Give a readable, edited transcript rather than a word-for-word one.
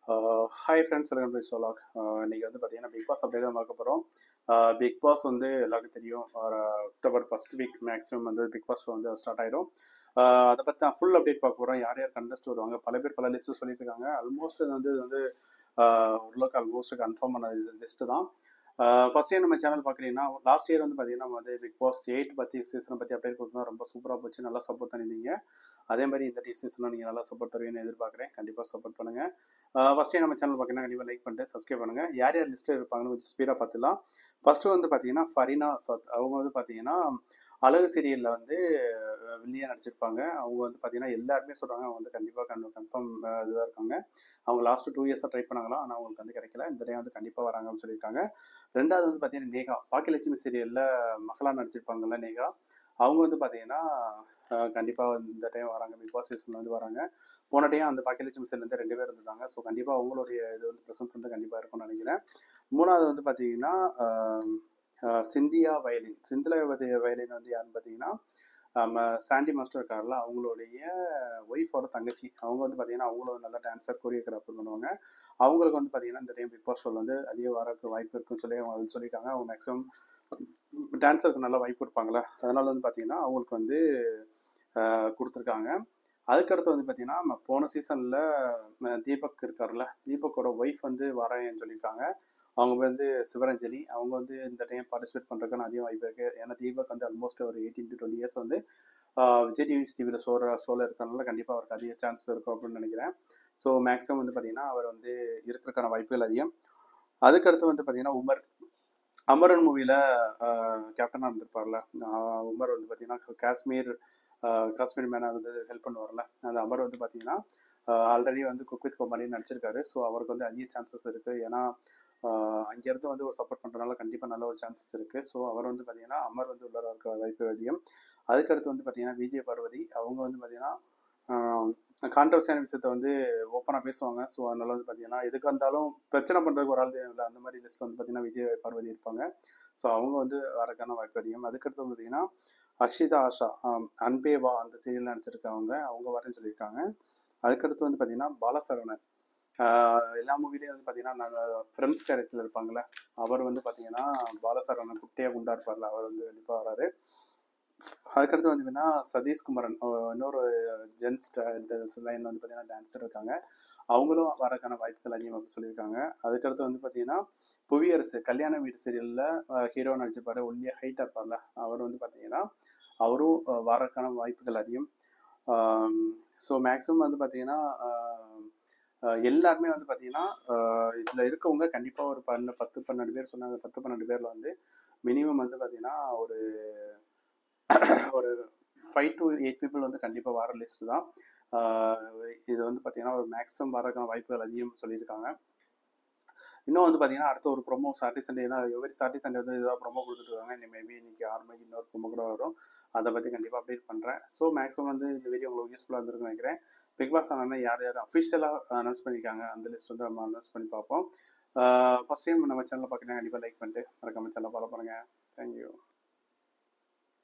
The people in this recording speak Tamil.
ஹாய் ஃப்ரெண்ட்ஸ், வெல்கம் டு ஷோலாக். இன்றைக்கி வந்து பார்த்தீங்கன்னா பிக் பாஸ் அப்டேட் தான் பார்க்க போகிறோம். பிக் பாஸ் வந்து எல்லாருக்கும் தெரியும், ஒரு அக்டோபர் ஃபஸ்ட் வீக் மேக்ஸிமம் வந்து பிக் பாஸ் வந்து ஸ்டார்ட் ஆகிடும். அதை பற்றி தான் ஃபுல் அப்டேட் பார்க்க போகிறோம். யார் யார் கண்டஸ்ட் வருவாங்க, பல பேர் பல லிஸ்ட்டு சொல்லிட்டு இருக்காங்க. ஆல்மோஸ்ட் இது வந்து ஓரளவுக்கு ஆல்மோஸ்ட் கன்ஃபார்ம் பண்ண லிஸ்ட்டு தான். ஃபஸ்ட் இயர் நம்ம சேனல் பார்க்குறீங்கன்னா, லாஸ்ட் இயர் வந்து பார்த்தீங்கன்னா நம்ம வந்து பிக் பாஸ் 8 பற்றி சீசனை பற்றி அப்டேட் கொடுத்தோம். ரொம்ப சூப்பராக போச்சு, நல்லா சப்போர்ட் பண்ணியிருந்தீங்க. அதே மாதிரி இந்த சீசனில் நீங்கள் நல்லா சப்போர்ட் தருவீங்கன்னு எதிர்பார்க்குறேன். கண்டிப்பாக சப்போர்ட் பண்ணுங்கள். ஃபஸ்ட் டைம் நம்ம சேனல் பார்த்தீங்கன்னா கண்டிப்பாக லைக் பண்ணிட்டு சப்ஸ்கிரைப் பண்ணுங்கள். யார் யார் லிஸ்ட்டில் இருப்பாங்கன்னு கொஞ்சம் ஸ்பீடாக பார்த்துலாம். ஃபஸ்ட்டு வந்து பார்த்தீங்கன்னா ஃபரினா சத். அவங்க வந்து பார்த்தீங்கன்னா அழகு சீரியலில் வந்து வில்லியாக நடிச்சிருப்பாங்க. அவங்க வந்து பார்த்தீங்கன்னா எல்லாருமே சொல்கிறாங்க அவங்க வந்து கண்டிப்பாக கன்ஃபார்ம் இதாக இருக்காங்க. அவங்க லாஸ்ட்டு 2 இயர்ஸாக ட்ரை பண்ணாங்களா, ஆனால் அவங்களுக்கு வந்து கிடைக்கல. இந்த டைம் வந்து கண்டிப்பாக வராங்கன்னு சொல்லியிருக்காங்க. ரெண்டாவது வந்து பார்த்தீங்கன்னா நேகா, பாக்கியலட்சுமி சீரியலில் மகளா நடிச்சிருப்பாங்கல்ல நேகா. அவங்க வந்து பார்த்தீங்கன்னா கண்டிப்பாக இந்த டைம் வராங்க, பிக் பாஸ் சீசனில் வந்து வராங்க. போன டைம் அந்த பாக்கியலட்சுமி சீரியல்லேருந்து 2 பேர் இருந்திருக்காங்க. ஸோ கண்டிப்பாக அவங்களுடைய இது வந்து ப்ரெசன்ஸ் வந்து கண்டிப்பாக இருக்கும்னு நினைக்கிறேன். மூணாவது வந்து பார்த்தீங்கன்னா சிந்தியா வயலின். வயலின் வந்து யாருன்னு பார்த்தீங்கன்னா நம்ம சாண்டி மாஸ்டர் இருக்கார்ல, அவங்களுடைய ஒய்ஃபோட தங்கச்சி. அவங்க வந்து பார்த்தீங்கன்னா அவங்களும் நல்ல டான்ஸர், கொரியோகிராஃபர் பண்ணுவாங்க. அவங்களுக்கு வந்து பார்த்தீங்கன்னா இந்த டைம் பிக் பாஸ் ஷோவில் வந்து அதிக வரக்கு வாய்ப்பு இருக்குன்னு சொல்லி அவங்க வந்து சொல்லியிருக்காங்க. அவங்க மேக்ஸிமம் டான்ஸருக்கு நல்லா வாய்ப்பு இருப்பாங்களே, அதனால வந்து பார்த்தீங்கன்னா அவங்களுக்கு வந்து கொடுத்துருக்காங்க. அதுக்கடுத்து வந்து பார்த்தீங்கன்னா நம்ம போன சீசனில் தீபக் இருக்கார்ல, தீபக்கோட ஒய்ஃப் வந்து வரேன்னு சொல்லியிருக்காங்க. அவங்க வந்து சிவரஞ்சலி. அவங்க வந்து இந்த டைம் பார்ட்டிசிபேட் பண்ணுறதுக்கான அதிக வாய்ப்பு இருக்குது. ஏன்னா தீபக் வந்து ஆல்மோஸ்ட் ஒரு 18 to 20 இயர்ஸ் வந்து விஜய் டிவியில் ஷோவில் இருக்கிறனால கண்டிப்பாக அவருக்கு அதிக சான்ஸ் இருக்கும் அப்படின்னு நினைக்கிறேன். ஸோ மேக்ஸிமம் வந்து பார்த்தீங்கன்னா அவர் வந்து இருக்கிறதுக்கான வாய்ப்புகள் அதிகம். அதுக்கடுத்து வந்து பார்த்தீங்கன்னா அமரன் மூவியில் கேப்டனாக இருந்திருப்பார்ல உமர் வந்து பார்த்தீங்கன்னா காஷ்மீர் மேனாக வந்து ஹெல்ப் பண்ணுவார்ல, அந்த அமர் வந்து பார்த்தீங்கன்னா ஆல்ரெடி வந்து குக் வித் கோமாளின்னு நடிச்சிருக்காரு. ஸோ அவருக்கு வந்து அதிக சான்சஸ் இருக்குது. ஏன்னா அங்கேருந்து வந்து ஒரு சப்போர்ட் பண்ணுறதுனால கண்டிப்பாக நல்ல ஒரு சான்சஸ் இருக்குது. ஸோ அவர் வந்து பார்த்தீங்கன்னா அமர் வந்து உள்ளார இருக்க வாய்ப்பு அதிகம். அதுக்கடுத்து வந்து பார்த்தீங்கன்னா விஜய் பார்வதி. அவங்க வந்து பார்த்தீங்கன்னா கான்ட்ரவர்சியான விஷயத்த வந்து ஓப்பனாக பேசுவாங்க. ஸோ அதனால வந்து பார்த்தீங்கன்னா எதுக்கு வந்தாலும் பிரச்சனை பண்ணுறதுக்கு ஒரு ஆள் இல்லை, அந்த மாதிரி லிஸ்ட்டில் வந்து பார்த்தீங்கன்னா விஜய் பார்வதி இருப்பாங்க. ஸோ அவங்க வந்து வரக்கான வாய்ப்பு அதிகம். அதுக்கடுத்து வந்து பார்த்தீங்கன்னா அக்ஷிதா ஆஷா, அன்பேவா அந்த சீரியல் நடிச்சிருக்கவங்க, அவங்க வரேன்னு சொல்லியிருக்காங்க. அதுக்கடுத்து வந்து பார்த்தீங்கன்னா பாலசரவணன். எல்லா மூவிலையும் வந்து பார்த்தீங்கன்னா நாங்கள் ஃப்ரெண்ட்ஸ் கேரக்டரில் இருப்பாங்களே, அவர் வந்து பார்த்தீங்கன்னா பாலசரவணன் குட்டையாக குண்டா இருப்பார்ல, அவர் வந்து கண்டிப்பாக வராரு. அதுக்கடுத்து வந்து பார்த்தீங்கன்னா சதீஷ்குமரன், இன்னொரு ஜென்ஸ் லைனில் வந்து பார்த்தீங்கன்னா டான்ஸர் இருக்காங்க. அவங்களும் வரக்கான வாய்ப்புகள் அதிகமாக சொல்லியிருக்காங்க. அதுக்கடுத்து வந்து பார்த்தீங்கன்னா புவியரசு, கல்யாண வீடு சீரியலில் ஹீரோ நடிச்சிருப்பாரு, ஒல்லியாக ஹைட்டாக இருப்பார்ல, அவர் வந்து பார்த்தீங்கன்னா அவரும் வரக்கான வாய்ப்புகள் அதிகம். ஸோ மேக்ஸிமம் வந்து பார்த்தீங்கன்னா எல்லாருமே வந்து பார்த்தீங்கன்னா இதில் இருக்கவங்க கண்டிப்பாக ஒரு 10-12 பேர் சொன்னாங்க. 10-12 பேரில் வந்து மினிமம் வந்து பார்த்தீங்கன்னா ஒரு 5 to 8 பீப்புள் வந்து கண்டிப்பாக வர லிஸ்ட்டு தான். இது வந்து பார்த்தீங்கன்னா ஒரு மேக்ஸிமம் வரக்கான வாய்ப்புகள் அதிகம் சொல்லியிருக்காங்க. இன்னும் வந்து பார்த்தீங்கன்னா அடுத்த ஒரு ப்ரொமோ சாட்டர்டே சண்டே, ஏன்னா எவ்ரி சாட்டர்டே சண்டே வந்து ஏதாவது ப்ரொமோ கொடுத்துருக்காங்க. மேபி இன்னைக்கு 6 மணிக்கு இன்னொரு ப்ரொமோ கூட வரும். அதை பற்றி கண்டிப்பாக அப்டேட் பண்ணுறேன். ஸோ மேக்ஸிமம் வந்து இந்த வீடியோ உங்களுக்கு யூஸ்ஃபுல்லாக இருந்திருக்குன்னு நினைக்கிறேன். பிக் பாஸ் ஆனால் யார் யார் அஃபிஷியலாக அனௌன்ஸ் பண்ணியிருக்காங்க அந்த லிஸ்ட் வந்து நம்ம அனௌன்ஸ் பண்ணி பார்ப்போம். ஃபஸ்ட் டைம் நம்ம சேனலில் பார்க்குறீங்கன்னா கண்டிப்பாக லைக் பண்ணிட்டு மறக்காம சேனலை ஃபாலோ பண்ணுங்கள். தேங்க்யூ.